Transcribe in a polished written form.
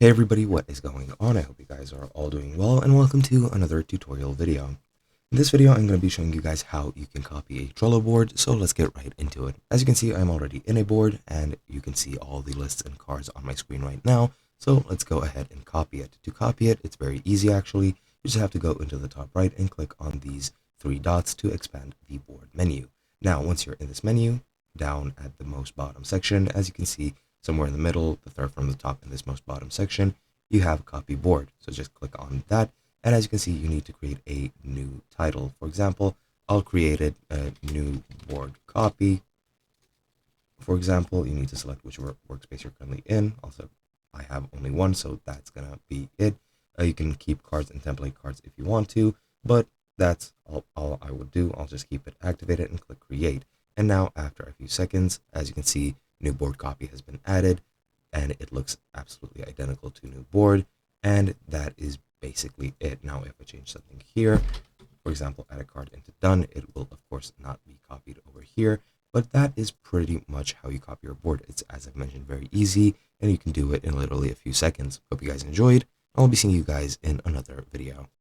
Hey everybody, what is going on? I hope you guys are all doing well and welcome to another tutorial video. In this video, I'm going to be showing you guys how you can copy a Trello board, so let's get right into it. As you can see, I'm already in a board and you can see all the lists and cards on my screen right now, so let's go ahead and copy it. To copy it, it's very easy actually. You just have to go into the top right and click on these three dots to expand the board menu. Now, once you're in this menu, down at the most bottom section, as you can see, somewhere in the middle, the third from the top in this most bottom section, you have copy board. So just click on that. And as you can see, you need to create a new title. For example, I'll create a new board copy. For example, you need to select which workspace you're currently in. Also, I have only one, so that's going to be it. You can keep cards and template cards if you want to, but that's all I would do. I'll just keep it activated and click create. And now after a few seconds, as you can see, new board copy has been added and it looks absolutely identical to new board. And that is basically it. Now, if I change something here, for example, add a card into done, it will of course not be copied over here, but that is pretty much how you copy your board. It's, as I've mentioned, very easy and you can do it in literally a few seconds. Hope you guys enjoyed. I'll be seeing you guys in another video.